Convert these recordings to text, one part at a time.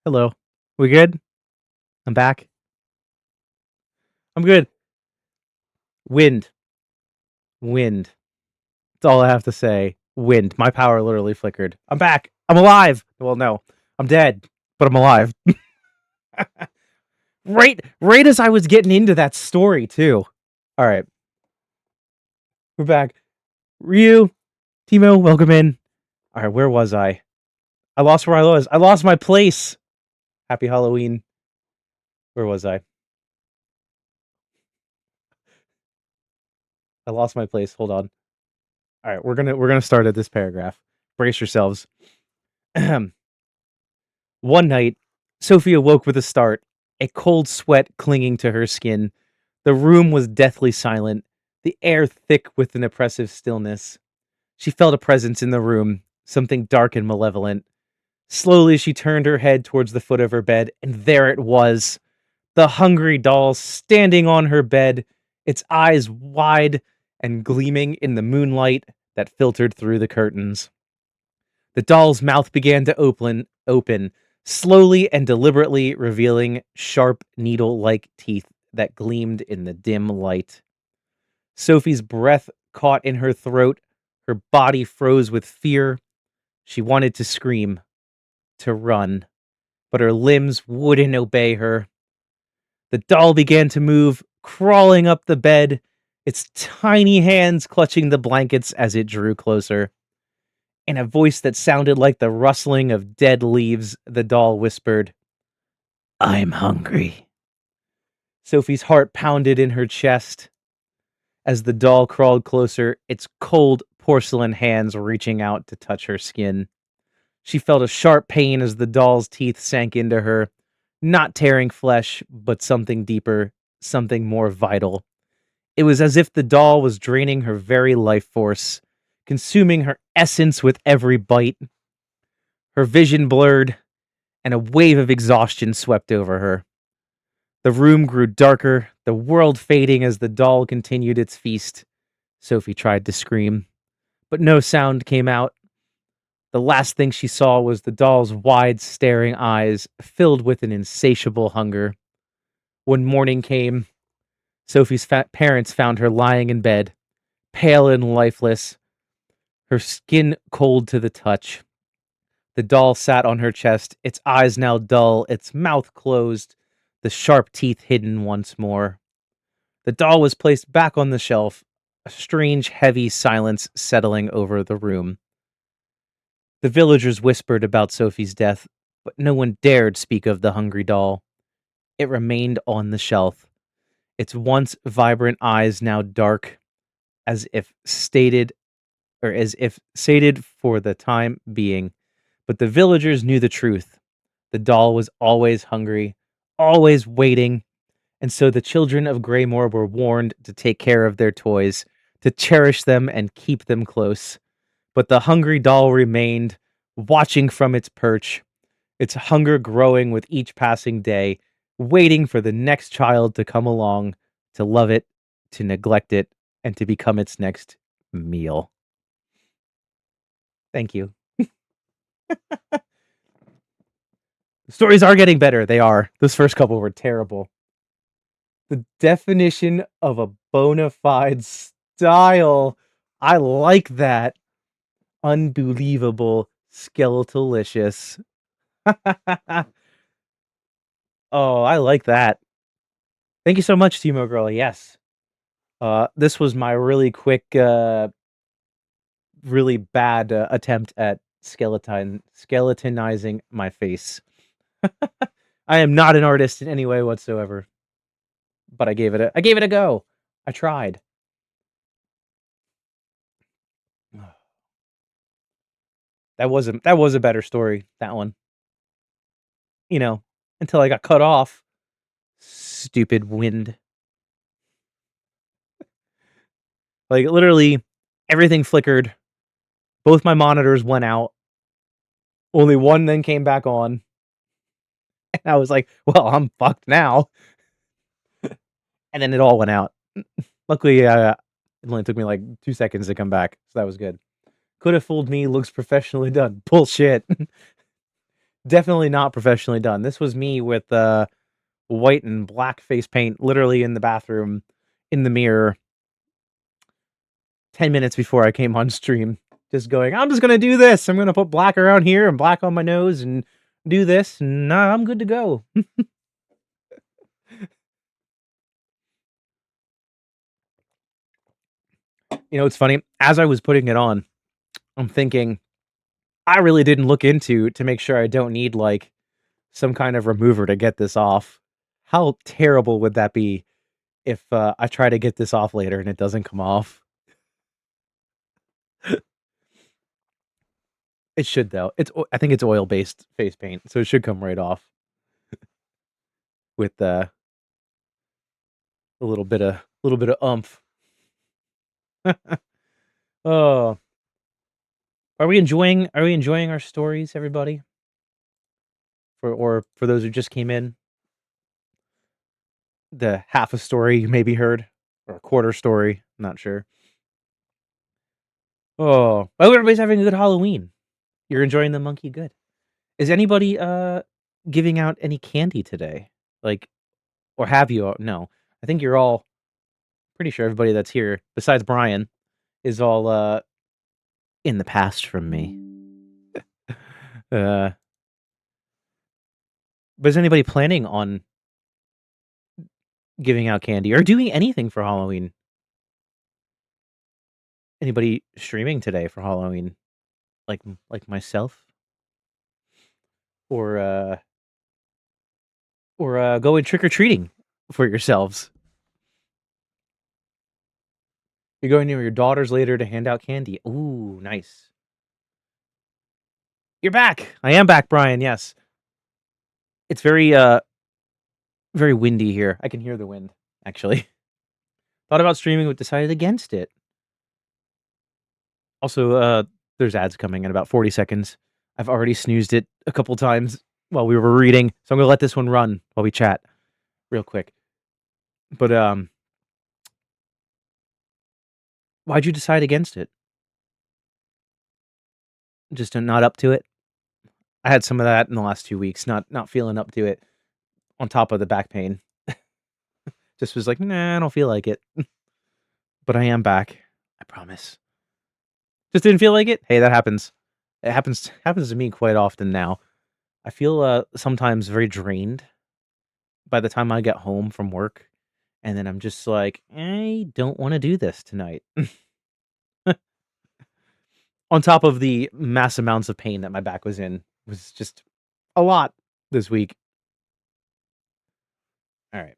Hello. We good? I'm back. I'm good. Wind. Wind. That's all I have to say. Wind. My power literally flickered. I'm back. I'm alive. Well, no. I'm dead, but I'm alive. Right as I was getting into that story too. All right. We're back. Ryu, Timo, welcome in. All right, where was I? I lost where I was. I lost my place. Happy Halloween. Where was I? I lost my place. Hold on. All right, we're going to start at this paragraph. Brace yourselves. One night, Sophie awoke with a start, a cold sweat clinging to her skin. The room was deathly silent, the air thick with an oppressive stillness. She felt a presence in the room, something dark and malevolent. Slowly, she turned her head towards the foot of her bed, and there it was, the hungry doll standing on her bed, its eyes wide and gleaming in the moonlight that filtered through the curtains. The doll's mouth began to open, slowly and deliberately revealing sharp needle-like teeth that gleamed in the dim light. Sophie's breath caught in her throat, her body froze with fear. She wanted to scream, to run, but her limbs wouldn't obey her. The doll began to move, crawling up the bed, its tiny hands clutching the blankets as it drew closer. In a voice that sounded like the rustling of dead leaves, the doll whispered, "I'm hungry." Sophie's heart pounded in her chest as the doll crawled closer, its cold porcelain hands reaching out to touch her skin. She felt a sharp pain as the doll's teeth sank into her, not tearing flesh, but something deeper, something more vital. It was as if the doll was draining her very life force, consuming her essence with every bite. Her vision blurred, and a wave of exhaustion swept over her. The room grew darker, the world fading as the doll continued its feast. Sophie tried to scream, but no sound came out. The last thing she saw was the doll's wide, staring eyes, filled with an insatiable hunger. When morning came, Sophie's parents found her lying in bed, pale and lifeless, her skin cold to the touch. The doll sat on her chest, its eyes now dull, its mouth closed, the sharp teeth hidden once more. The doll was placed back on the shelf, a strange, heavy silence settling over the room. The villagers whispered about Sophie's death, but no one dared speak of the hungry doll. It remained on the shelf, its once vibrant eyes now dark, as if stated as if sated for the time being. But the villagers knew the truth. The doll was always hungry, always waiting, and so the children of Greymore were warned to take care of their toys, to cherish them and keep them close. But the hungry doll remained, watching from its perch, its hunger growing with each passing day, waiting for the next child to come along, to love it, to neglect it, and to become its next meal. Thank you. The stories are getting better. They are. Those first couple were terrible. The definition of a bona fide style. I like that. Unbelievable. Skeletalicious. Oh, I like that. Thank you so much, Timo Girl. Yes. This was my really quick, really bad attempt at skeletonizing my face. I am not an artist in any way whatsoever, but I gave it a go. I tried. That was a better story, that one. You know, until I got cut off. Stupid wind. Like, literally, everything flickered. Both my monitors went out. Only one then came back on. And I was like, well, I'm fucked now. And then it all went out. Luckily, it only took me like 2 seconds to come back. So that was good. Could have fooled me. Looks professionally done. Bullshit. Definitely not professionally done. This was me with white and black face paint, literally in the bathroom, in the mirror, 10 minutes before I came on stream, just going, I'm just gonna do this. I'm gonna put black around here and black on my nose and do this, and I'm good to go. It's funny. As I was putting it on, I'm thinking I really didn't look into to make sure I don't need like some kind of remover to get this off. How terrible would that be if I try to get this off later and it doesn't come off? It should though. I think it's oil-based face paint, so it should come right off with a little bit of oomph. Oh, are we enjoying our stories, everybody? For those who just came in, the half a story you maybe heard or a quarter story, not sure. Oh, I hope everybody's having a good Halloween. You're enjoying the monkey good. Is anybody giving out any candy today? Like, or have you? No, I think you're all pretty sure everybody that's here besides Brian is all in the past from me. uh, but is anybody planning on giving out candy or doing anything for Halloween? Anybody streaming today for Halloween, like myself, or going trick or treating for yourselves? You're going to your daughters later to hand out candy. Ooh, nice. You're back. I am back, Brian. Yes, it's very windy here. I can hear the wind. Actually, thought about streaming, but decided against it. Also, there's ads coming in about 40 seconds. I've already snoozed it a couple times while we were reading, so I'm gonna let this one run while we chat real quick. But why'd you decide against it? Just not up to it? I had some of that in the last 2 weeks, not feeling up to it on top of the back pain. Just was like, "Nah, I don't feel like it." But I am back. I promise. Just didn't feel like it? Hey, that happens. It happens to me quite often now. I feel, sometimes very drained by the time I get home from work, and then I'm just like, "I don't wanna do this tonight." On top of the mass amounts of pain that my back was in, was just a lot this week. Alright.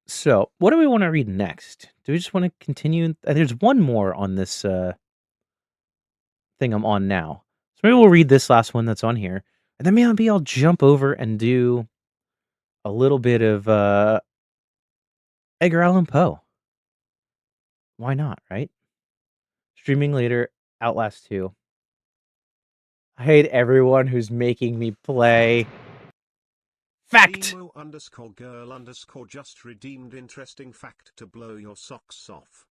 So, what do we wanna read next? Do we just wanna continue there's one more on this, thing I'm on now. So maybe we'll read this last one that's on here, and then maybe I'll jump over and do a little bit of, Edgar Allan Poe. Why not, right? Streaming later, Outlast 2. I hate everyone who's making me play. Fact! Emo_girl_ just redeemed interesting fact to blow your socks off.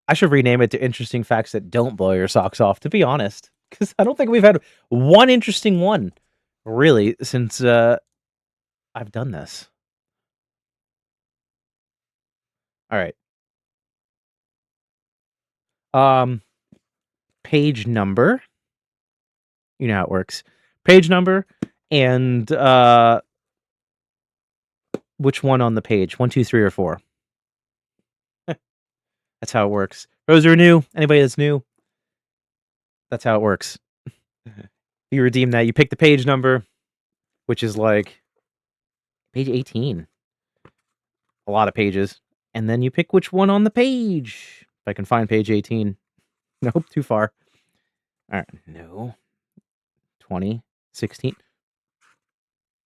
I should rename it to Interesting Facts That Don't Blow Your Socks Off, to be honest. Because I don't think we've had one interesting one, really, since I've done this. Alright. Page number. You know how it works. Page number and which one on the page? 1, 2, 3, or 4. That's how it works. For those who are new, anybody that's new, that's how it works. You redeem that. You pick the page number, which is like page 18. A lot of pages. And then you pick which one on the page. If I can find page 18. Nope, too far. All right, no. 20, 16.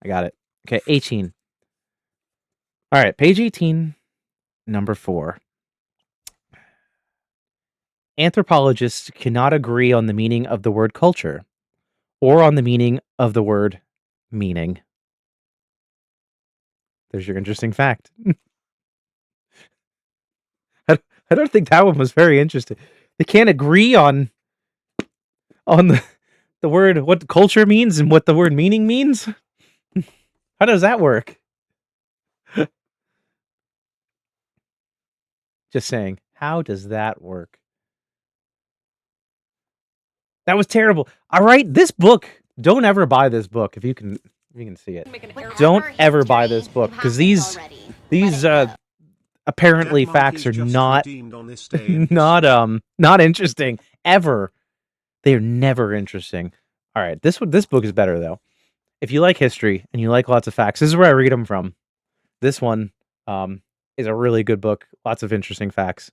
I got it. Okay, 18. All right, page 18, number 4. Anthropologists cannot agree on the meaning of the word culture or on the meaning of the word meaning. There's your interesting fact. I don't think that one was very interesting. They can't agree on the what culture means and what the word meaning means? How does that work? Just saying. How does that work? That was terrible. All right, this book. Don't ever buy this book if you can see it. Don't ever buy this book because these apparently Dead facts monkeys are just not redeemed on this day in not history. not interesting ever. They're never interesting. All right, this book is better though. If you like history and you like lots of facts, this is where I read them from. This one is a really good book. Lots of interesting facts,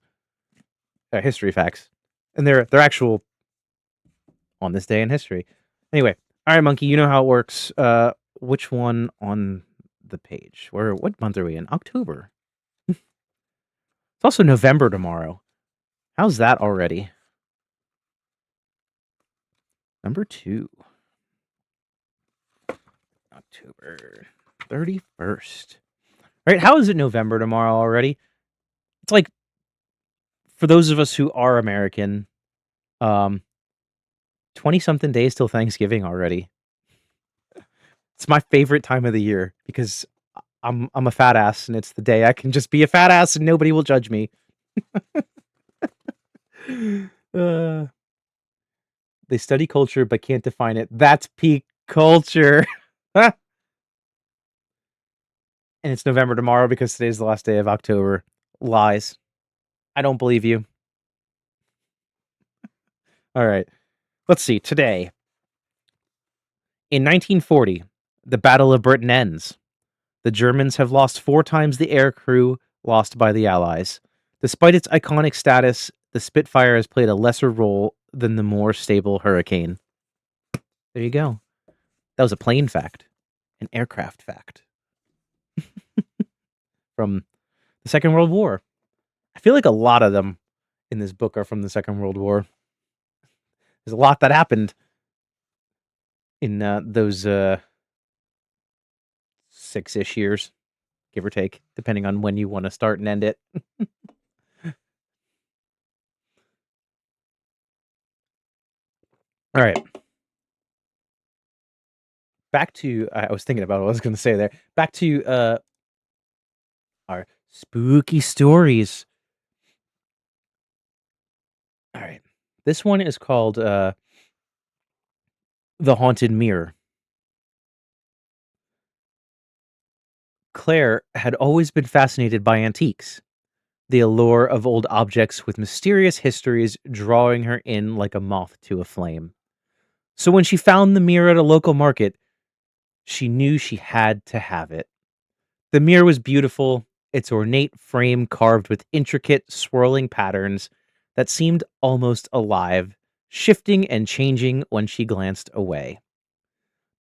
history facts, and they're actual on this day in history. Anyway, all right, Monkey, you know how it works. Which one on the page? What month are we in? October. It's also November tomorrow. How's that already? Number 2. October 31st. Right? How is it November tomorrow already? It's like for those of us who are American, 20 something days till Thanksgiving already. It's my favorite time of the year because I'm a fat ass and it's the day I can just be a fat ass and nobody will judge me. uh, they study culture but can't define it. That's peak culture. And it's November tomorrow because today's the last day of October. Lies. I don't believe you. All right. Let's see. Today, in 1940, the Battle of Britain ends. The Germans have lost 4 times the air crew lost by the Allies. Despite its iconic status, the Spitfire has played a lesser role than the more stable Hurricane. There you go. That was a plane fact, an aircraft fact from the Second World War. I feel like a lot of them in this book are from the Second World War. There's a lot that happened in those 6-ish years, give or take, depending on when you want to start and end it. All right. Back to I was thinking about what I was going to say there. Back to our spooky stories. All right. This one is called The Haunted Mirror. Claire had always been fascinated by antiques, the allure of old objects with mysterious histories drawing her in like a moth to a flame. So when she found the mirror at a local market, she knew she had to have it. The mirror was beautiful, its ornate frame carved with intricate, swirling patterns that seemed almost alive, shifting and changing when she glanced away.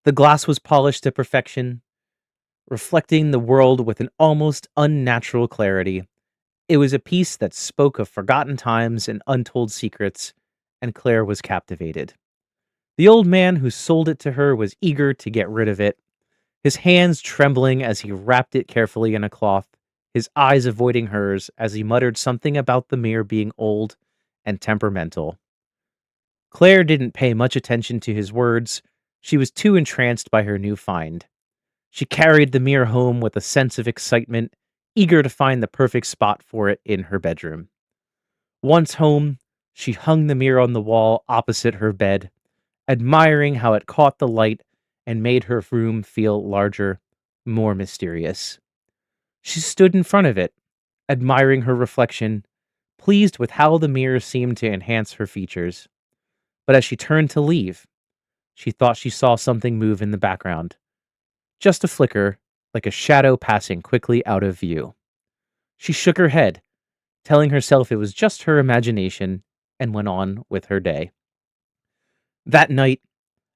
The glass was polished to perfection, reflecting the world with an almost unnatural clarity. It was a piece that spoke of forgotten times and untold secrets, and Claire was captivated. The old man who sold it to her was eager to get rid of it, his hands trembling as he wrapped it carefully in a cloth, his eyes avoiding hers as he muttered something about the mirror being old and temperamental. Claire didn't pay much attention to his words. She was too entranced by her new find. She carried the mirror home with a sense of excitement, eager to find the perfect spot for it in her bedroom. Once home, she hung the mirror on the wall opposite her bed, admiring how it caught the light and made her room feel larger, more mysterious. She stood in front of it, admiring her reflection, pleased with how the mirror seemed to enhance her features. But as she turned to leave, she thought she saw something move in the background. Just a flicker, like a shadow passing quickly out of view. She shook her head, telling herself it was just her imagination, and went on with her day. That night,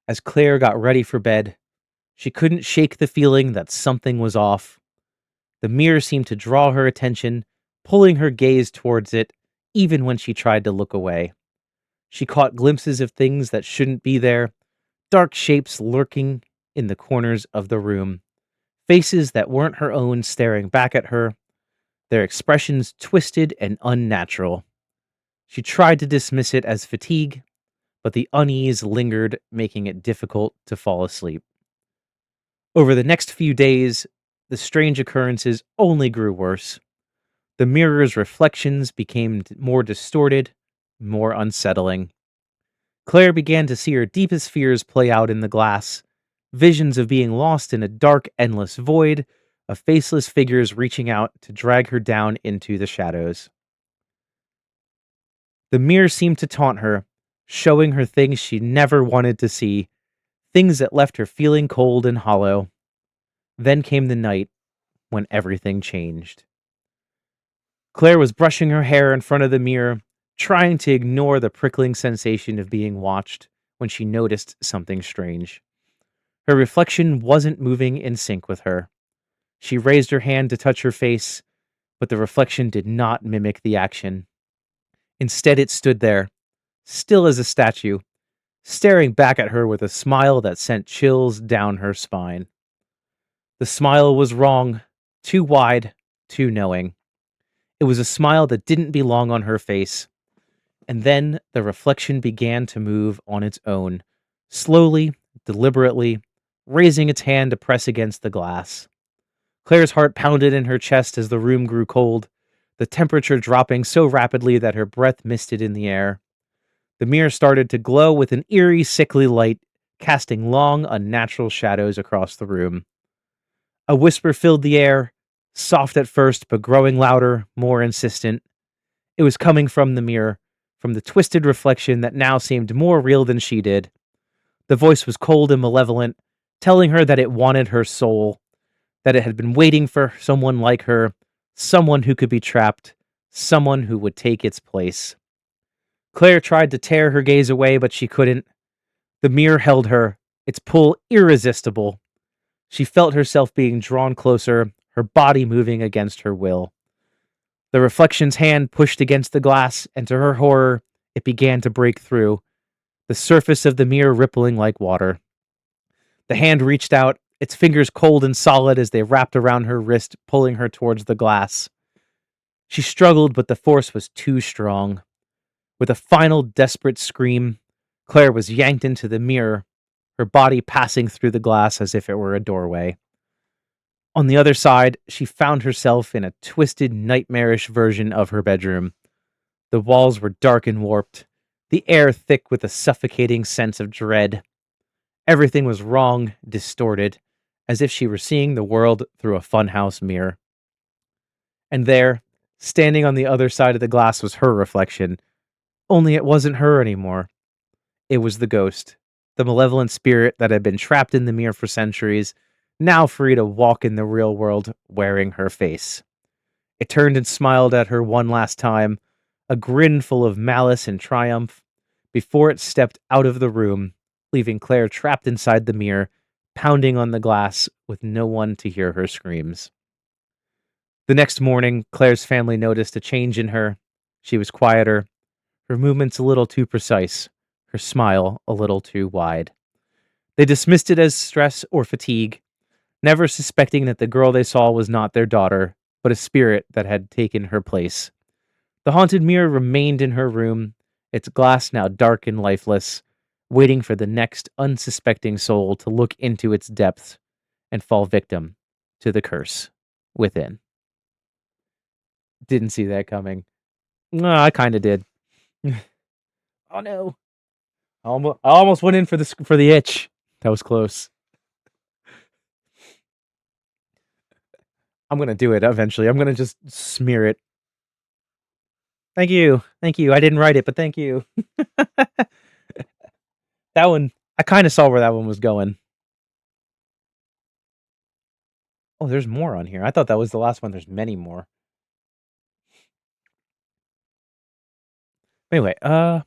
as Claire got ready for bed, she couldn't shake the feeling that something was off. The mirror seemed to draw her attention, pulling her gaze towards it, even when she tried to look away. She caught glimpses of things that shouldn't be there, dark shapes lurking in the corners of the room, faces that weren't her own staring back at her, their expressions twisted and unnatural. She tried to dismiss it as fatigue, but the unease lingered, making it difficult to fall asleep. Over the next few days, the strange occurrences only grew worse. The mirror's reflections became more distorted, more unsettling. Claire began to see her deepest fears play out in the glass, visions of being lost in a dark, endless void, of faceless figures reaching out to drag her down into the shadows. The mirror seemed to taunt her, showing her things she never wanted to see, things that left her feeling cold and hollow. Then came the night when everything changed. Claire was brushing her hair in front of the mirror, trying to ignore the prickling sensation of being watched when she noticed something strange. Her reflection wasn't moving in sync with her. She raised her hand to touch her face, but the reflection did not mimic the action. Instead, it stood there, still as a statue, staring back at her with a smile that sent chills down her spine. The smile was wrong, too wide, too knowing. It was a smile that didn't belong on her face. And then the reflection began to move on its own, slowly, deliberately, raising its hand to press against the glass. Claire's heart pounded in her chest as the room grew cold, the temperature dropping so rapidly that her breath misted in the air. The mirror started to glow with an eerie, sickly light, casting long, unnatural shadows across the room. A whisper filled the air, soft at first, but growing louder, more insistent. It was coming from the mirror, from the twisted reflection that now seemed more real than she did. The voice was cold and malevolent, telling her that it wanted her soul, that it had been waiting for someone like her, someone who could be trapped, someone who would take its place. Claire tried to tear her gaze away, but she couldn't. The mirror held her, its pull irresistible. She felt herself being drawn closer, her body moving against her will. The reflection's hand pushed against the glass, and to her horror, it began to break through, the surface of the mirror rippling like water. The hand reached out, its fingers cold and solid as they wrapped around her wrist, pulling her towards the glass. She struggled, but the force was too strong. With a final desperate scream, Claire was yanked into the mirror, her body passing through the glass as if it were a doorway. On the other side, she found herself in a twisted, nightmarish version of her bedroom. The walls were dark and warped, the air thick with a suffocating sense of dread. Everything was wrong, distorted, as if she were seeing the world through a funhouse mirror. And there, standing on the other side of the glass, was her reflection. Only it wasn't her anymore. It was the ghost, the malevolent spirit that had been trapped in the mirror for centuries, now free to walk in the real world wearing her face. It turned and smiled at her one last time, a grin full of malice and triumph, before it stepped out of the room, leaving Claire trapped inside the mirror, pounding on the glass with no one to hear her screams. The next morning, Claire's family noticed a change in her. She was quieter, her movements a little too precise, her smile a little too wide. They dismissed it as stress or fatigue, never suspecting that the girl they saw was not their daughter, but a spirit that had taken her place. The haunted mirror remained in her room, its glass now dark and lifeless, waiting for the next unsuspecting soul to look into its depths and fall victim to the curse within. Didn't see that coming. No, I kind of did. Oh no! I almost went in for the itch. That was close. I'm gonna do it eventually. I'm gonna just smear it. Thank you. Thank you. I didn't write it, but thank you. That one, I kind of saw where that one was going. Oh, there's more on here. I thought that was the last one. There's many more. Anyway, does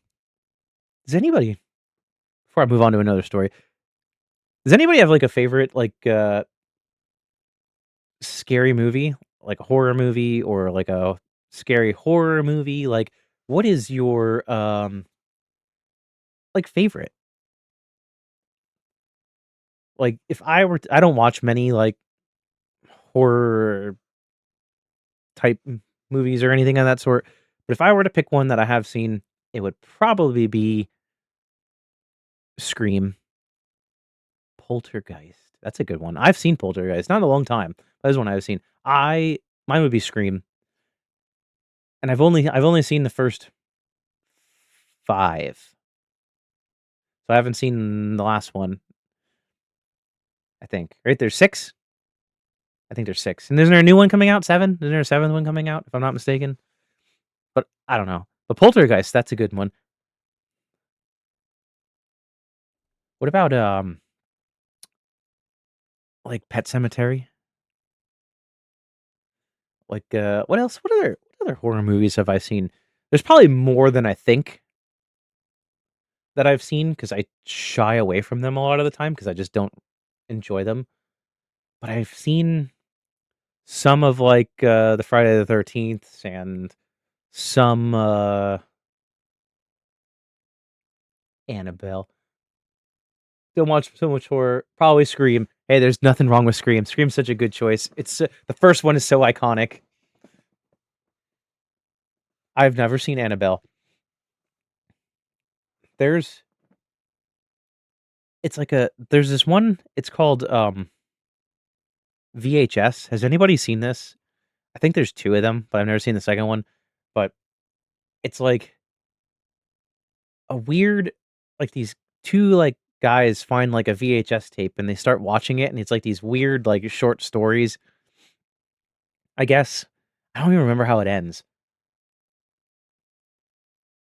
anybody, before I move on to another story, does anybody have like a favorite like scary movie, like a horror movie or like a scary horror movie? Like what is your like favorite? Like if I were I don't watch many like horror type movies or anything of that sort, but if I were to pick one that I have seen, it would probably be Scream. Poltergeist. That's a good one. I've seen Poltergeist, not in a long time. That is one I've seen. Mine would be Scream, and I've only seen the first 5, so I haven't seen the last one. I think right there's 6. I think there's 6, and isn't there a new one coming out? 7? Isn't there a 7th one coming out? If I'm not mistaken, but I don't know. But Poltergeist, that's a good one. What about like Pet Cemetery? Like what else? What other horror movies have I seen? There's probably more than I think that I've seen because I shy away from them a lot of the time because I just don't enjoy them. But I've seen some of like the Friday the 13th and some Annabelle. Don't watch so much horror. Probably Scream. Hey, there's nothing wrong with Scream. Scream's such a good choice. It's the first one is so iconic. I've never seen Annabelle. There's it's like a there's this one. It's called VHS. Has anybody seen this? I think there's 2 of them, but I've never seen the second one. But it's like a weird like these 2 like guys find like a VHS tape and they start watching it and it's like these weird like short stories. I guess I don't even remember how it ends,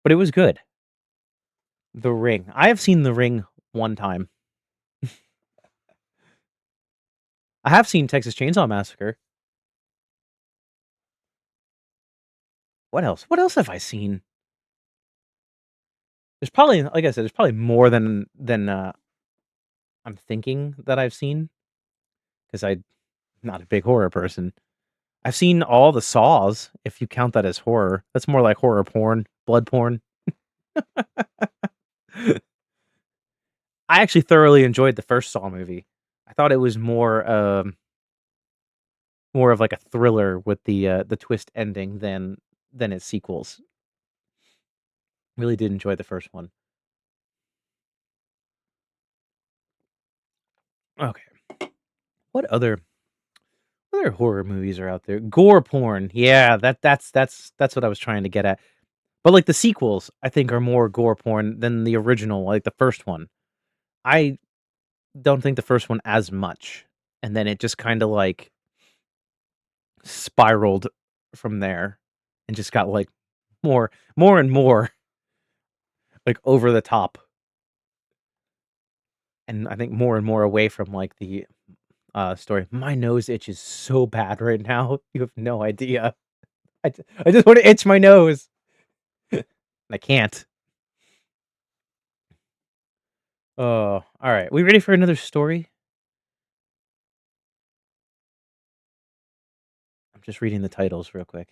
but it was good. The Ring. I have seen The Ring one time. I have seen Texas Chainsaw Massacre. What else? What else have I seen? There's probably like I said, there's probably more than I'm thinking that I've seen because I'm not a big horror person. I've seen all the Saws, if you count that as horror. That's more like horror porn, blood porn. I actually thoroughly enjoyed the first Saw movie. I thought it was more of like a thriller with the twist ending than its sequels. Really did enjoy the first one. Okay. What other horror movies are out there? Gore porn. Yeah, that's what I was trying to get at. But like the sequels, I think are more gore porn than the original, like the first one. I don't think the first one as much. And then it just kind of like spiraled from there and just got like more and more like over the top. And I think more and more away from like the story. My nose itches so bad right now. You have no idea. I just want to itch my nose. I can't. Oh, all right. We ready for another story? I'm just reading the titles real quick.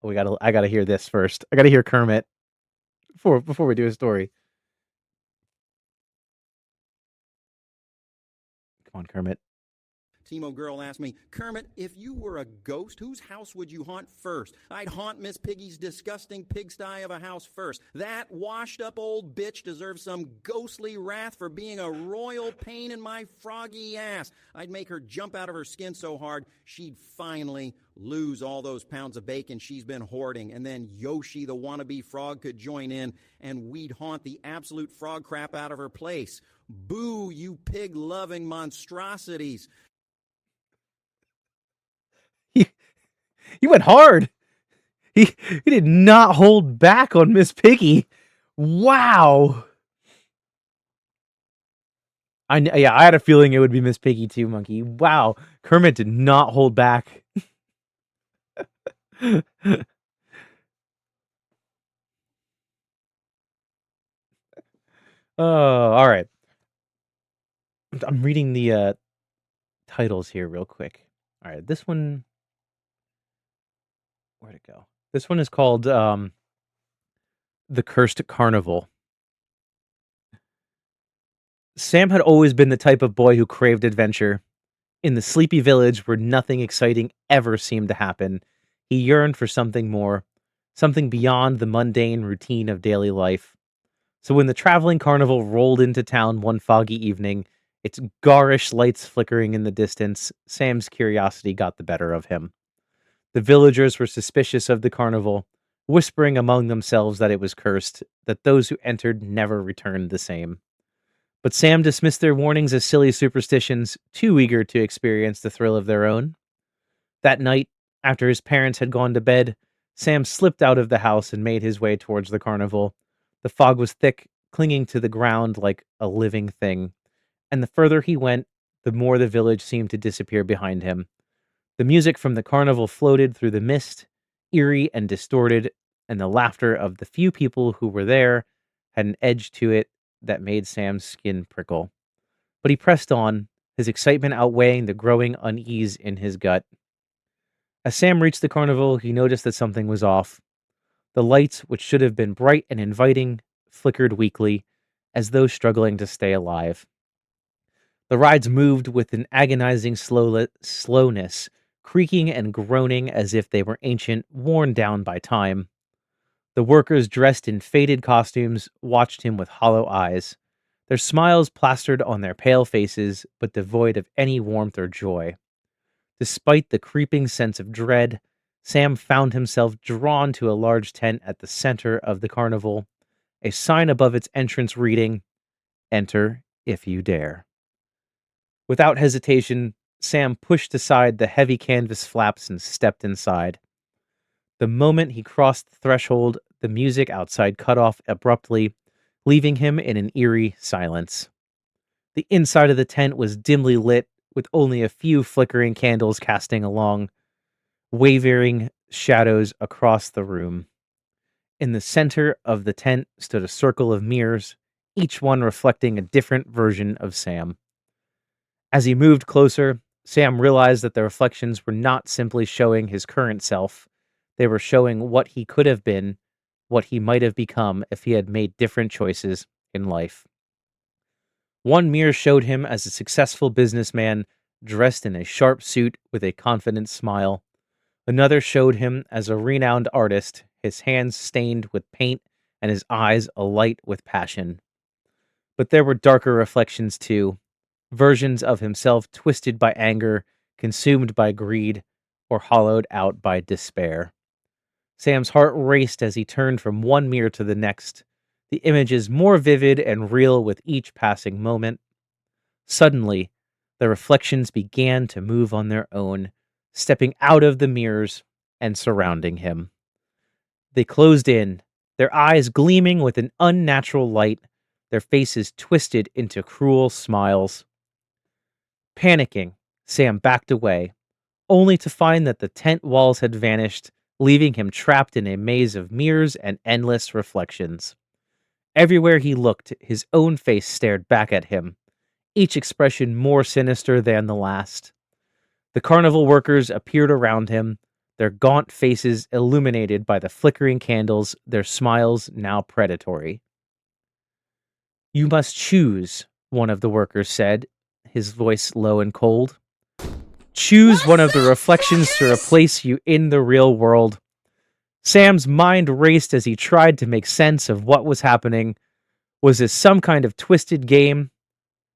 I gotta hear this first. I gotta hear Kermit before we do a story. Come on, Kermit. Timo girl asked me, Kermit, if you were a ghost, whose house would you haunt first? I'd haunt Miss Piggy's disgusting pigsty of a house first. That washed up old bitch deserves some ghostly wrath for being a royal pain in my froggy ass. I'd make her jump out of her skin so hard she'd finally lose all those pounds of bacon she's been hoarding, and then Yoshi the wannabe frog could join in and we'd haunt the absolute frog crap out of her place. Boo, you pig-loving monstrosities. He went hard. He did not hold back on Miss Piggy. Wow. I had a feeling it would be Miss Piggy too, Monkey. Wow. Kermit did not hold back. Oh, all right. I'm reading the titles here real quick. All right, this one, where'd it go? This one is called The Cursed Carnival. Sam had always been the type of boy who craved adventure. In the sleepy village where nothing exciting ever seemed to happen, he yearned for something more. something beyond the mundane routine of daily life. So when the traveling carnival rolled into town one foggy evening, its garish lights flickering in the distance, Sam's curiosity got the better of him. The villagers were suspicious of the carnival, whispering among themselves that it was cursed, that those who entered never returned the same. But Sam dismissed their warnings as silly superstitions, too eager to experience the thrill of their own. That night, after his parents had gone to bed, Sam slipped out of the house and made his way towards the carnival. The fog was thick, clinging to the ground like a living thing, and the further he went, the more the village seemed to disappear behind him. The music from the carnival floated through the mist, eerie and distorted, and the laughter of the few people who were there had an edge to it that made Sam's skin prickle. But he pressed on, his excitement outweighing the growing unease in his gut. As Sam reached the carnival, he noticed that something was off. The lights, which should have been bright and inviting, flickered weakly, as though struggling to stay alive. The rides moved with an agonizing slowness, creaking and groaning as if they were ancient, worn down by time. The workers, dressed in faded costumes, watched him with hollow eyes, their smiles plastered on their pale faces, but devoid of any warmth or joy. Despite the creeping sense of dread, Sam found himself drawn to a large tent at the center of the carnival, a sign above its entrance reading, "Enter if you dare." Without hesitation, Sam pushed aside the heavy canvas flaps and stepped inside. The moment he crossed the threshold, the music outside cut off abruptly, leaving him in an eerie silence. The inside of the tent was dimly lit, with only a few flickering candles casting along, wavering shadows across the room. In the center of the tent stood a circle of mirrors, each one reflecting a different version of Sam. As he moved closer, Sam realized that the reflections were not simply showing his current self, they were showing what he could have been, what he might have become if he had made different choices in life. One mirror showed him as a successful businessman dressed in a sharp suit with a confident smile. Another showed him as a renowned artist, his hands stained with paint and his eyes alight with passion. But there were darker reflections too, versions of himself twisted by anger, consumed by greed, or hollowed out by despair. Sam's heart raced as he turned from one mirror to the next, the images more vivid and real with each passing moment. Suddenly, the reflections began to move on their own, stepping out of the mirrors and surrounding him. They closed in, their eyes gleaming with an unnatural light, their faces twisted into cruel smiles. Panicking, Sam backed away, only to find that the tent walls had vanished, leaving him trapped in a maze of mirrors and endless reflections. Everywhere he looked, his own face stared back at him, each expression more sinister than the last. The carnival workers appeared around him, their gaunt faces illuminated by the flickering candles, their smiles now predatory. "You must choose," one of the workers said, his voice low and cold. "Choose one of the reflections to replace you in the real world." Sam's mind raced as he tried to make sense of what was happening. Was this some kind of twisted game?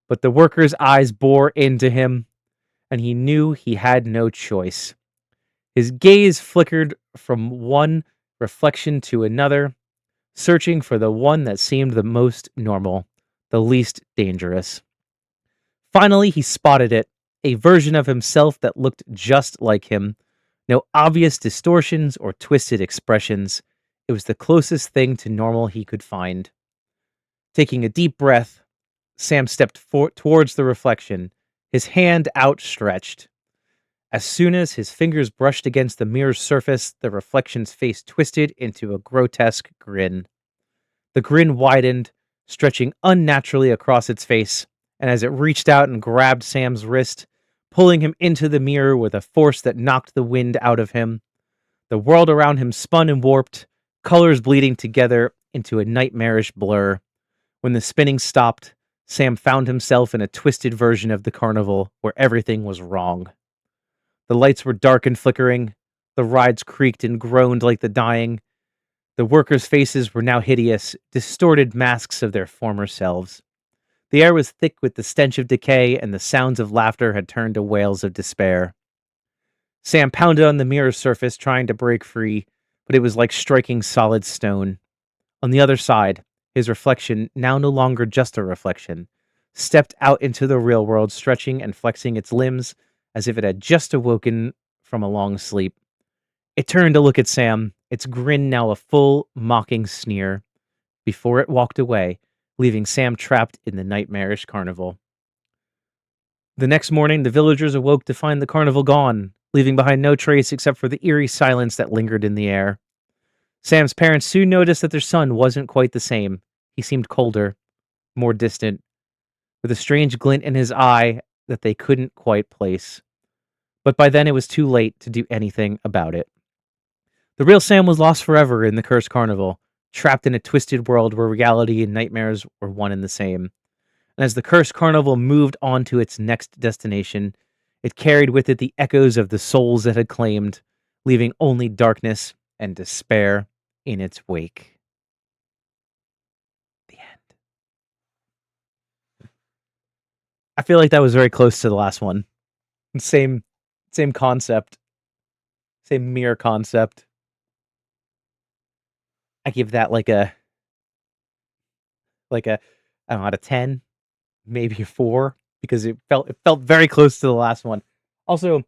But the worker's eyes bore into him, and he knew he had no choice. His gaze flickered from one reflection to another, searching for the one that seemed the most normal, the least dangerous. Finally, he spotted it, a version of himself that looked just like him. No obvious distortions or twisted expressions. It was the closest thing to normal he could find. Taking a deep breath, Sam stepped towards the reflection, his hand outstretched. As soon as his fingers brushed against the mirror's surface, the reflection's face twisted into a grotesque grin. The grin widened, stretching unnaturally across its face, and as it reached out and grabbed Sam's wrist, pulling him into the mirror with a force that knocked the wind out of him, the world around him spun and warped, colors bleeding together into a nightmarish blur. When the spinning stopped, Sam found himself in a twisted version of the carnival where everything was wrong. The lights were dark and flickering, the rides creaked and groaned like the dying, The workers' faces were now hideous, distorted masks of their former selves. The air was thick with the stench of decay, and the sounds of laughter had turned to wails of despair. Sam pounded on the mirror's surface, trying to break free, but it was like striking solid stone. On the other side, his reflection, now no longer just a reflection, stepped out into the real world, stretching and flexing its limbs as if it had just awoken from a long sleep. It turned to look at Sam, its grin now a full, mocking sneer, before it walked away, leaving Sam trapped in the nightmarish carnival. The next morning, the villagers awoke to find the carnival gone, leaving behind no trace except for the eerie silence that lingered in the air. Sam's parents soon noticed that their son wasn't quite the same. He seemed colder, more distant, with a strange glint in his eye that they couldn't quite place. But by then it was too late to do anything about it. The real Sam was lost forever in the cursed carnival, trapped in a twisted world where reality and nightmares were one and the same. And as the cursed carnival moved on to its next destination, it carried with it the echoes of the souls it had claimed, leaving only darkness and despair in its wake. The end. I feel like that was very close to the last one. Same concept. Same mirror concept. I give that like a I don't know, out of 10, maybe a 4, because it felt very close to the last one. Also,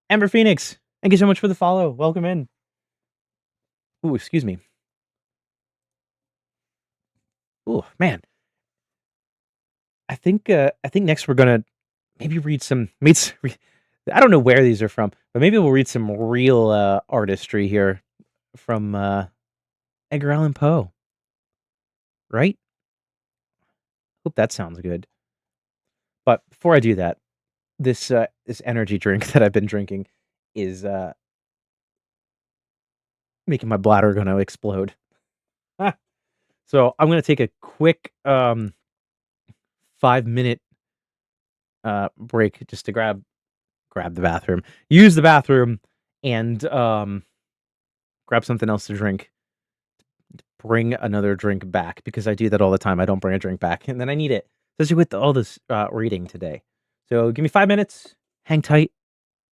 Ember Phoenix, thank you so much for the follow. Welcome in. Ooh, excuse me. Ooh, man. I think next we're gonna maybe read some. I don't know where these are from, but maybe we'll read some real artistry here from Edgar Allan Poe. Right? Hope that sounds good. But before I do that, this energy drink that I've been drinking is making my bladder gonna explode. So I'm gonna take a quick 5-minute break just to grab the bathroom, use the bathroom, and grab something else to drink. Bring another drink back, because I do that all the time. I don't bring a drink back, and then I need it, especially with all this reading today. So give me 5 minutes, hang tight,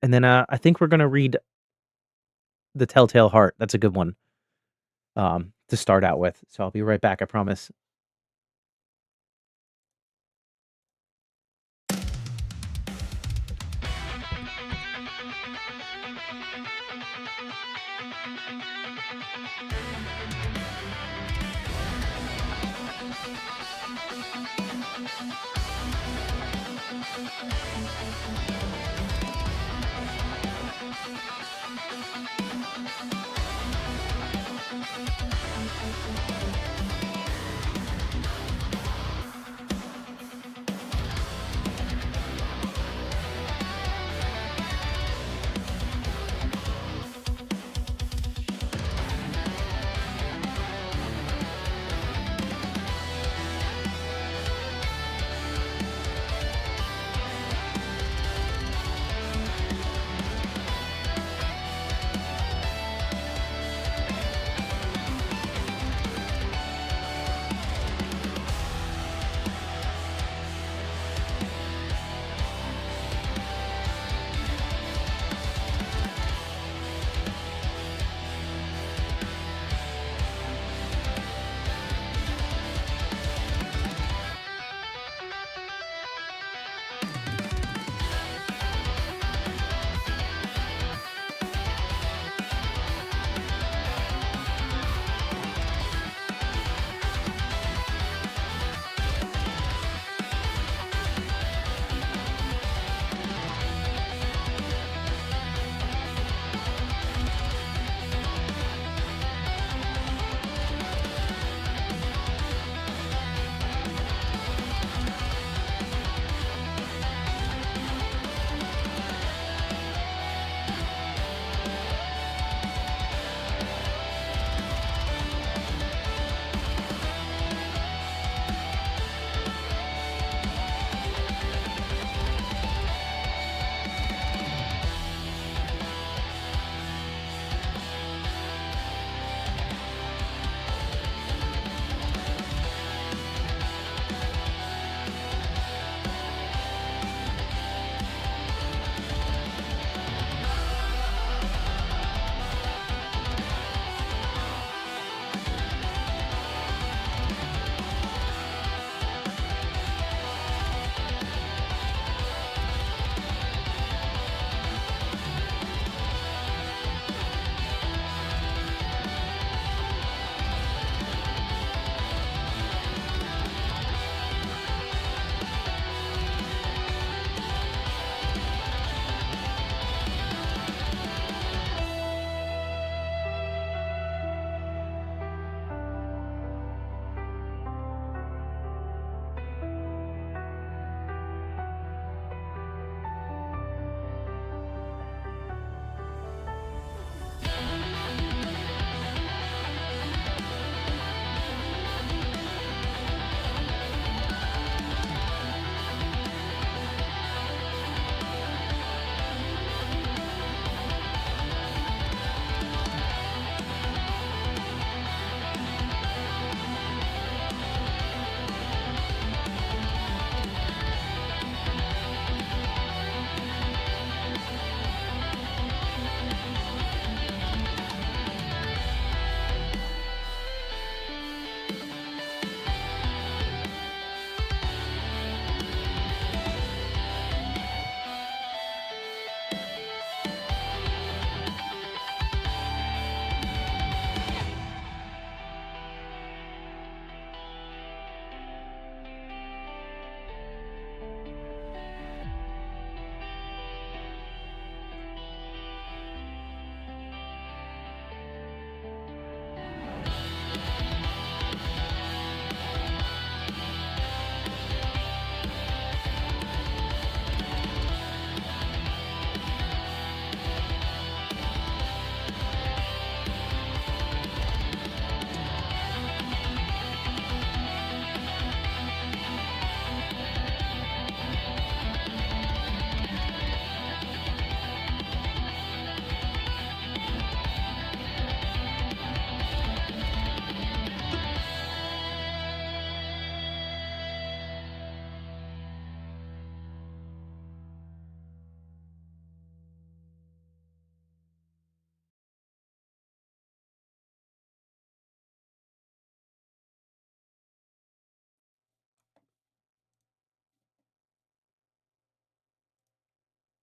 and then I think we're gonna read The Telltale Heart. That's a good one to start out with. So I'll be right back, I promise.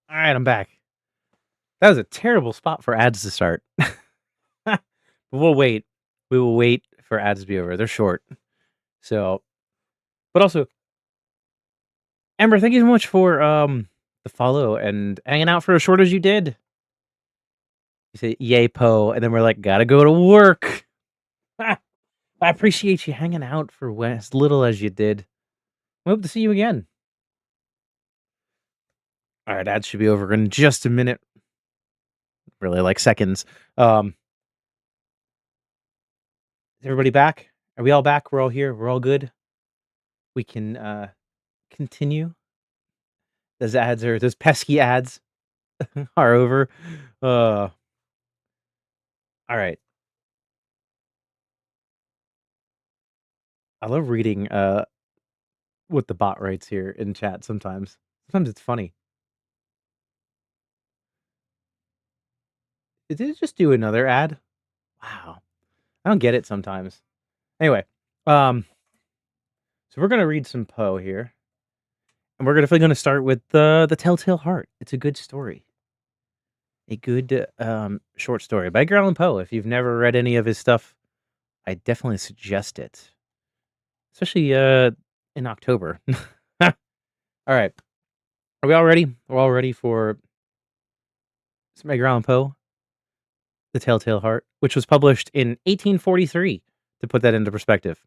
All right, I'm back. That was a terrible spot for ads to start. But we'll wait. We will wait for ads to be over. They're short. So, but also, Amber, thank you so much for the follow and hanging out for as short as you did. You say yay po, and then we're like, gotta go to work. I appreciate you hanging out for as little as you did. We hope to see you again. All right, ads should be over in just a minute. Really, like seconds. Is everybody back? Are we all back? We're all here. We're all good. We can continue. Those pesky ads are over. All right. I love reading what the bot writes here in chat sometimes. Sometimes it's funny. Did it just do another ad? Wow. I don't get it sometimes. Anyway, so we're gonna read some Poe here. And we're definitely gonna start with the Telltale Heart. It's a good story. A good short story by Edgar Allan Poe. If you've never read any of his stuff, I definitely suggest it. Especially in October. All right. Are we all ready? We're all ready for some Edgar Allan Poe, The Telltale Heart, which was published in 1843, to put that into perspective.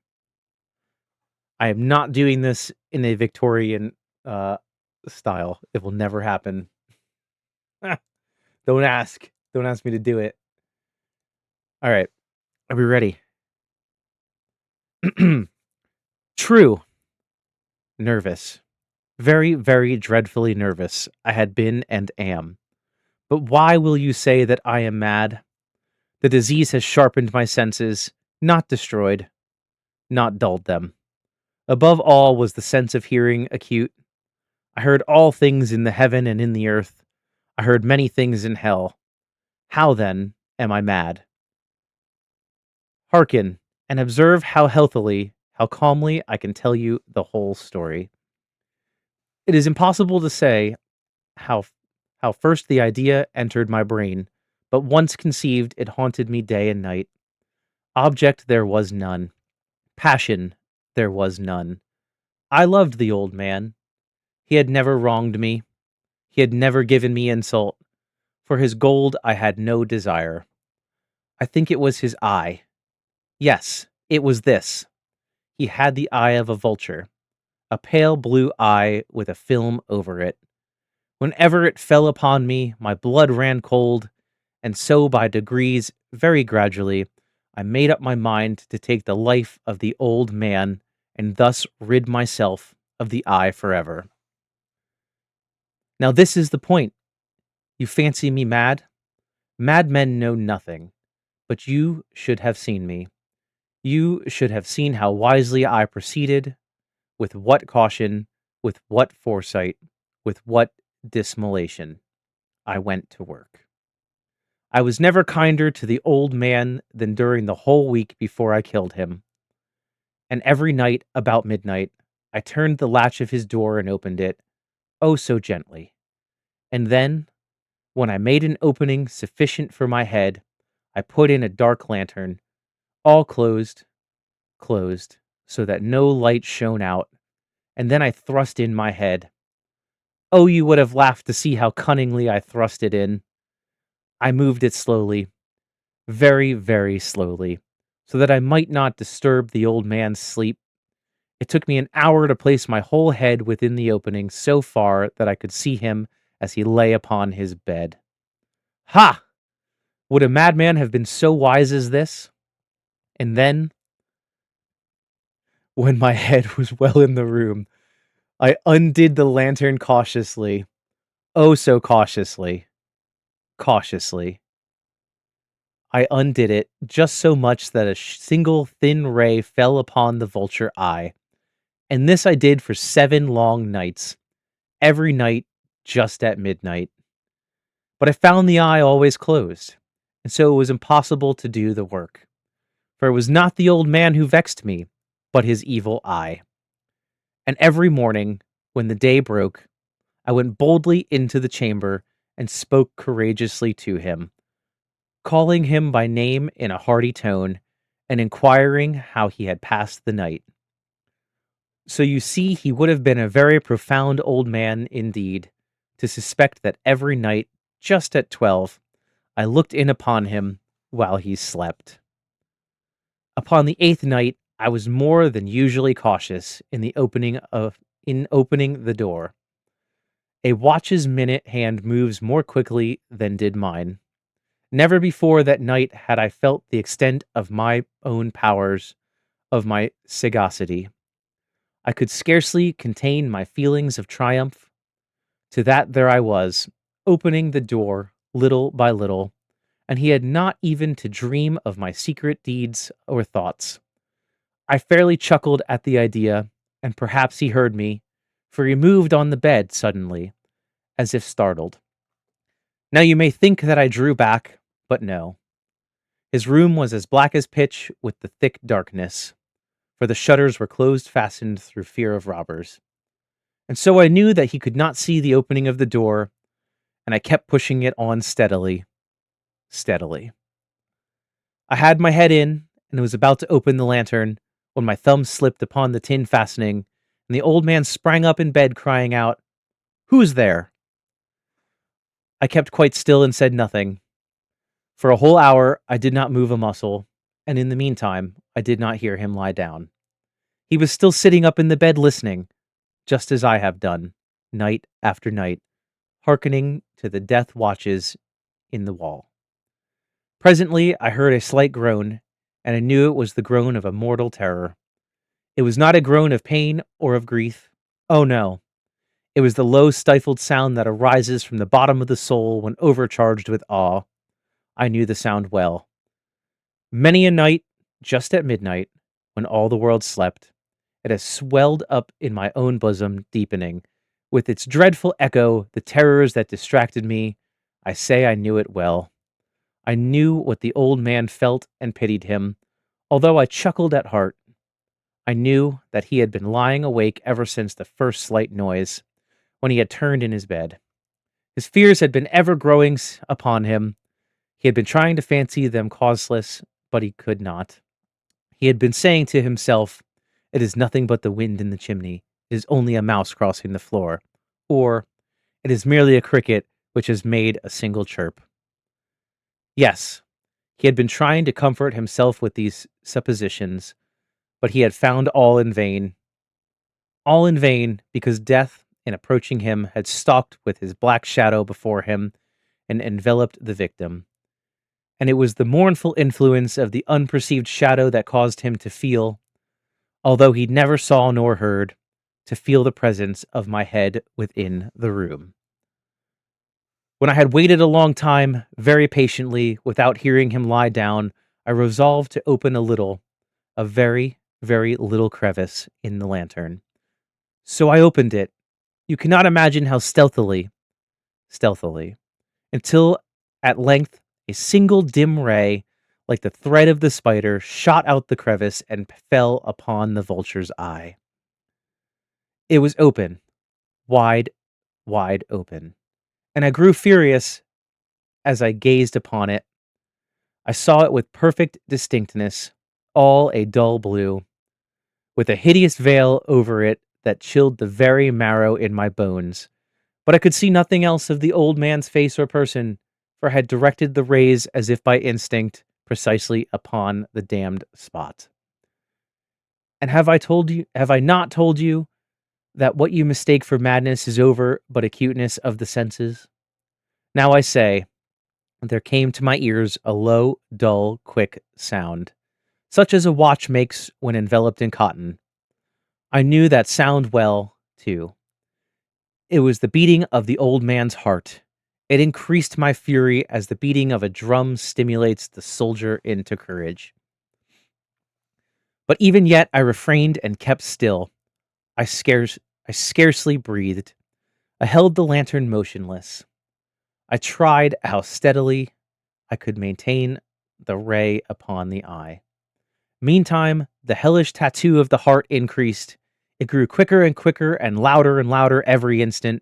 I am not doing this in a Victorian style. It will never happen. Don't ask. Don't ask me to do it. All right. Are we ready? True. Nervous. Very, very dreadfully nervous. I had been and am. But why will you say that I am mad? The disease has sharpened my senses, not destroyed, not dulled them. Above all was the sense of hearing acute. I heard all things in the heaven and in the earth. I heard many things in hell. How then am I mad? Hearken and observe how healthily, how calmly I can tell you the whole story. It is impossible to say how how first the idea entered my brain, but once conceived, it haunted me day and night. Object there was none. Passion there was none. I loved the old man. He had never wronged me. He had never given me insult. For his gold I had no desire. I think it was his eye. Yes, it was this. He had the eye of a vulture, a pale blue eye with a film over it. Whenever it fell upon me, my blood ran cold, and so by degrees, very gradually, I made up my mind to take the life of the old man and thus rid myself of the eye forever. Now, this is the point. You fancy me mad? Madmen know nothing, but you should have seen me. You should have seen how wisely I proceeded, with what caution, with what foresight, with what dissimulation I went to work. I was never kinder to the old man than during the whole week before I killed him. And every night, about midnight, I turned the latch of his door and opened it, oh so gently. And then, when I made an opening sufficient for my head, I put in a dark lantern, all closed, so that no light shone out, and then I thrust in my head. Oh, you would have laughed to see how cunningly I thrust it in. I moved it slowly, very, very slowly, so that I might not disturb the old man's sleep. It took me an hour to place my whole head within the opening so far that I could see him as he lay upon his bed. Ha! Would a madman have been so wise as this? And then, when my head was well in the room, I undid the lantern cautiously, oh so cautiously, cautiously. I undid it just so much that a single thin ray fell upon the vulture eye. And this I did for 7 long nights, every night just at midnight. But I found the eye always closed, and so it was impossible to do the work. For it was not the old man who vexed me, but his evil eye. And every morning, when the day broke, I went boldly into the chamber and spoke courageously to him, calling him by name in a hearty tone and inquiring how he had passed the night. So you see, he would have been a very profound old man indeed to suspect that every night, just at 12, I looked in upon him while he slept. Upon the 8th night, I was more than usually cautious in opening the door. A watch's minute hand moves more quickly than did mine. Never before that night had I felt the extent of my own powers, of my sagacity. I could scarcely contain my feelings of triumph. To that there I was, opening the door little by little, and he had not even to dream of my secret deeds or thoughts. I fairly chuckled at the idea, and perhaps he heard me, for he moved on the bed suddenly, as if startled. Now you may think that I drew back, but no. His room was as black as pitch with the thick darkness, for the shutters were closed fastened through fear of robbers. And so I knew that he could not see the opening of the door, and I kept pushing it on steadily. I had my head in, and was about to open the lantern, when my thumb slipped upon the tin fastening, and the old man sprang up in bed, crying out, "Who's there?" I kept quite still and said nothing. For a whole hour I did not move a muscle, and in the meantime I did not hear him lie down. He was still sitting up in the bed listening, just as I have done, night after night, hearkening to the death watches in the wall. Presently I heard a slight groan, and I knew it was the groan of a mortal terror. It was not a groan of pain or of grief. Oh no. It was the low stifled sound that arises from the bottom of the soul when overcharged with awe. I knew the sound well. Many a night, just at midnight, when all the world slept, it has swelled up in my own bosom, deepening, with its dreadful echo, the terrors that distracted me. I say I knew it well. I knew what the old man felt and pitied him, although I chuckled at heart. I knew that he had been lying awake ever since the first slight noise, when he had turned in his bed. His fears had been ever growing upon him. He had been trying to fancy them causeless, but he could not. He had been saying to himself, "It is nothing but the wind in the chimney. It is only a mouse crossing the floor." Or, "It is merely a cricket which has made a single chirp." Yes, he had been trying to comfort himself with these suppositions, but he had found all in vain. All in vain, because death, in approaching him, had stalked with his black shadow before him and enveloped the victim. And it was the mournful influence of the unperceived shadow that caused him to feel, although he never saw nor heard, to feel the presence of my head within the room. When I had waited a long time, very patiently, without hearing him lie down, I resolved to open a very, very little crevice in the lantern. So I opened it. You cannot imagine how stealthily, until at length a single dim ray, like the thread of the spider, shot out the crevice and fell upon the vulture's eye. It was open, wide, wide open, and I grew furious as I gazed upon it. I saw it with perfect distinctness, all a dull blue, with a hideous veil over it that chilled the very marrow in my bones. But I could see nothing else of the old man's face or person, for I had directed the rays as if by instinct, precisely upon the damned spot. And have I not told you that what you mistake for madness is over but acuteness of the senses? Now I say, there came to my ears a low, dull, quick sound, such as a watch makes when enveloped in cotton. I knew that sound well, too. It was the beating of the old man's heart. It increased my fury as the beating of a drum stimulates the soldier into courage. But even yet I refrained and kept still. I scarcely breathed. I held the lantern motionless. I tried how steadily I could maintain the ray upon the eye. Meantime, the hellish tattoo of the heart increased. It grew quicker and quicker and louder every instant.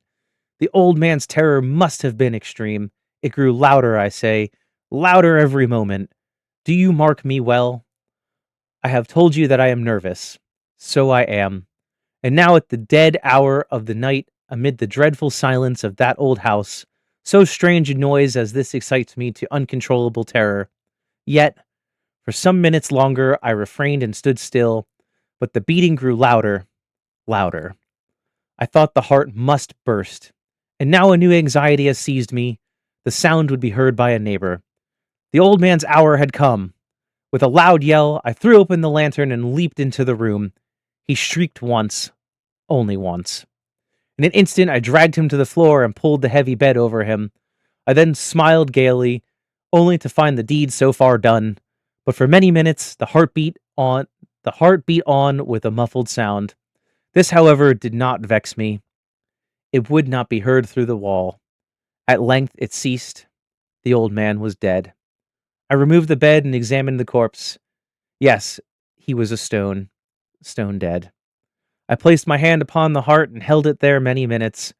The old man's terror must have been extreme. It grew louder, I say, louder every moment. Do you mark me well? I have told you that I am nervous. So I am. And now at the dead hour of the night, amid the dreadful silence of that old house, so strange a noise as this excites me to uncontrollable terror. Yet, for some minutes longer, I refrained and stood still, but the beating grew louder, louder. I thought the heart must burst. And now a new anxiety has seized me. The sound would be heard by a neighbor. The old man's hour had come. With a loud yell, I threw open the lantern and leaped into the room. He shrieked once, only once. In an instant, I dragged him to the floor and pulled the heavy bed over him. I then smiled gaily, only to find the deed so far done. But for many minutes, the heart beat on with a muffled sound. This, however, did not vex me. It would not be heard through the wall. At length it ceased. The old man was dead. I removed the bed and examined the corpse. Yes, he was stone dead. I placed my hand upon the heart and held it there many minutes.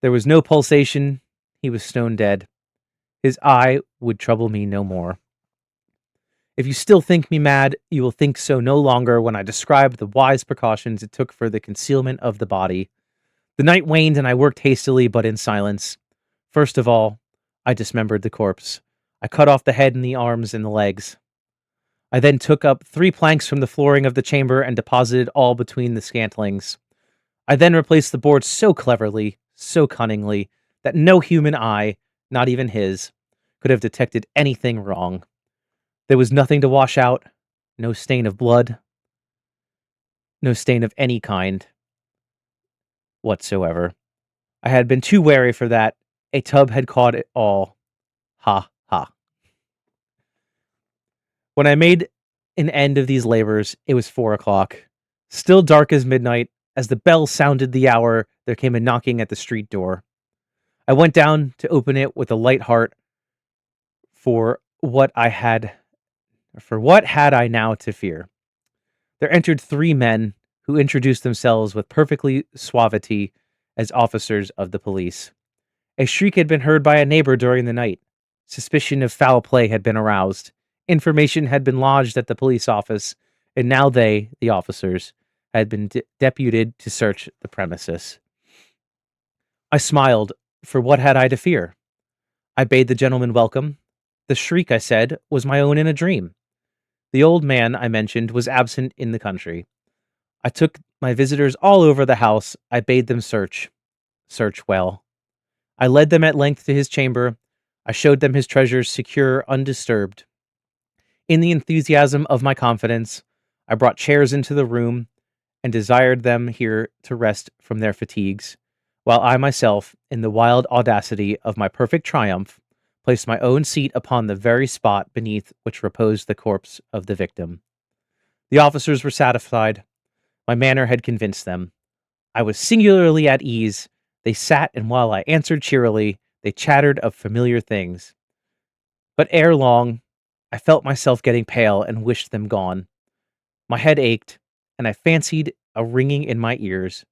There was no pulsation. He was stone dead. His eye would trouble me no more. If you still think me mad, you will think so no longer when I describe the wise precautions it took for the concealment of the body. The night waned and I worked hastily but in silence. First of all, I dismembered the corpse. I cut off the head and the arms and the legs. I then took up 3 planks from the flooring of the chamber and deposited all between the scantlings. I then replaced the boards so cleverly, so cunningly, that no human eye, not even his, could have detected anything wrong. There was nothing to wash out, no stain of blood, no stain of any kind whatsoever. I had been too wary for that. A tub had caught it all. Ha, ha. When I made an end of these labors, it was 4 o'clock. Still dark as midnight, as the bell sounded the hour, there came a knocking at the street door. I went down to open it with a light heart, for what had I now to fear? There entered 3 men who introduced themselves with perfectly suavity as officers of the police. A shriek had been heard by a neighbor during the night. Suspicion of foul play had been aroused. Information had been lodged at the police office, and now they, the officers, had been deputed to search the premises. I smiled, for what had I to fear? I bade the gentleman welcome. The shriek, I said, was my own in a dream. The old man, I mentioned, was absent in the country. I took my visitors all over the house. I bade them search well. I led them at length to his chamber. I showed them his treasures secure, undisturbed. In the enthusiasm of my confidence, I brought chairs into the room and desired them here to rest from their fatigues, while I myself, in the wild audacity of my perfect triumph, placed my own seat upon the very spot beneath which reposed the corpse of the victim. The officers were satisfied. My manner had convinced them. I was singularly at ease. They sat, and while I answered cheerily, they chattered of familiar things. But ere long, I felt myself getting pale and wished them gone. My head ached, and I fancied a ringing in my ears.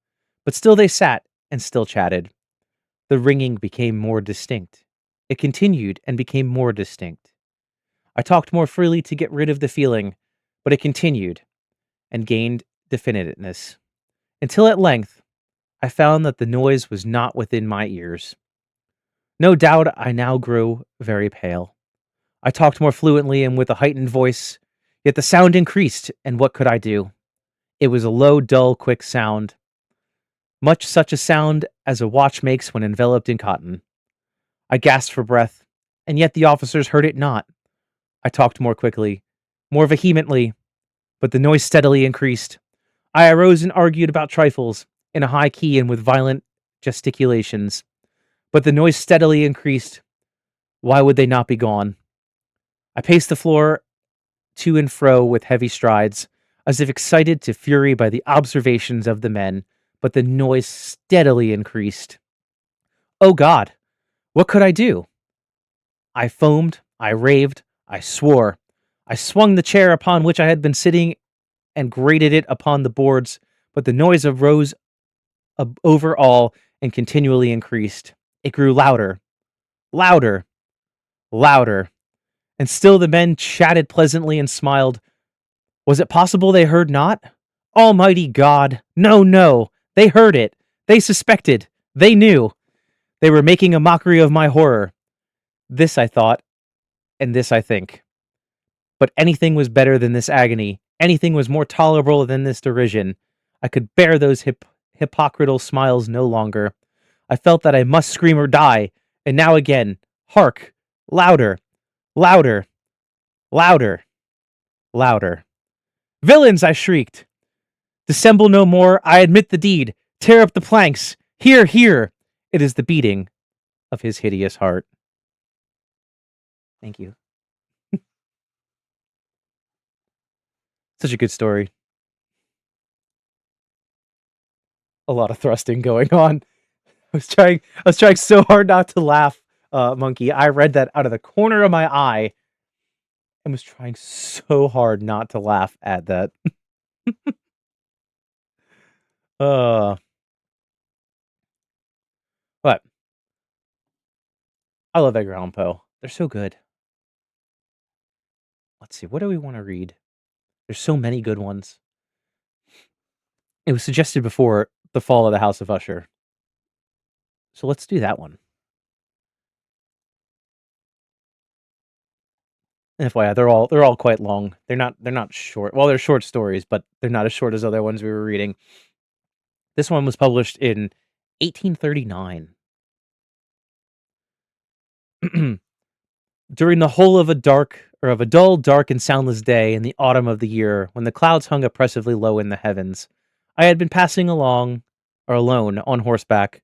But still they sat, and still chatted. The ringing became more distinct. It continued and became more distinct. I talked more freely to get rid of the feeling, but it continued and gained definiteness, until at length I found that the noise was not within my ears. No doubt I now grew very pale. I talked more fluently and with a heightened voice, yet the sound increased, and what could I do? It was a low, dull, quick sound, much such a sound as a watch makes when enveloped in cotton. I gasped for breath, and yet the officers heard it not. I talked more quickly, more vehemently, but the noise steadily increased. I arose and argued about trifles, in a high key and with violent gesticulations, but the noise steadily increased. Why would they not be gone? I paced the floor to and fro with heavy strides, as if excited to fury by the observations of the men, but the noise steadily increased. Oh God! What could I do? I foamed, I raved, I swore. I swung the chair upon which I had been sitting and grated it upon the boards, but the noise arose over all and continually increased. It grew louder, louder, louder, and still the men chatted pleasantly and smiled. Was it possible they heard not? Almighty God! No, no! They heard it! They suspected! They knew! They were making a mockery of my horror. This I thought, and this I think. But anything was better than this agony. Anything was more tolerable than this derision. I could bear those hypocritical smiles no longer. I felt that I must scream or die. And now again, hark! Louder! Louder! Louder! Louder! Villains! I shrieked. Dissemble no more. I admit the deed. Tear up the planks. Here, here! It is the beating of his hideous heart. Thank you. Such a good story. A lot of thrusting going on. I was trying so hard not to laugh, Monkey. I read that out of the corner of my eye and was trying so hard not to laugh at that. But I love Edgar Allan Poe. They're so good. Let's see, what do we want to read? There's so many good ones. It was suggested before The Fall of the House of Usher. So let's do that one. And FYI, they're all quite long. They're not short. Well, they're short stories, but they're not as short as other ones we were reading. This one was published in 1839. During the whole of a dull, dark, and soundless day in the autumn of the year, when the clouds hung oppressively low in the heavens, I had been passing along, or alone, on horseback,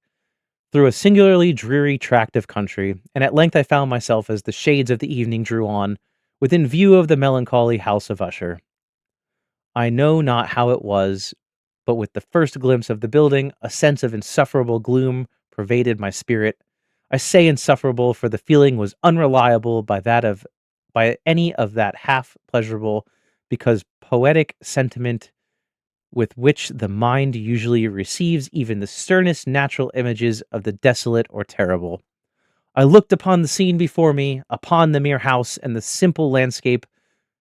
through a singularly dreary tract of country, and at length I found myself, as the shades of the evening drew on, within view of the melancholy house of Usher. I know not how it was, but with the first glimpse of the building, a sense of insufferable gloom pervaded my spirit. I say insufferable, for the feeling was unreliable by any of that half pleasurable, because poetic sentiment with which the mind usually receives even the sternest natural images of the desolate or terrible. I looked upon the scene before me, upon the mere house and the simple landscape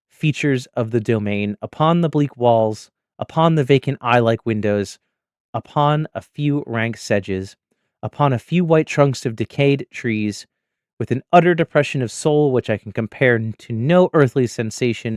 features of the domain, upon the bleak walls, upon the vacant eye-like windows, upon a few rank sedges, upon a few white trunks of decayed trees, with an utter depression of soul which I can compare to no earthly sensation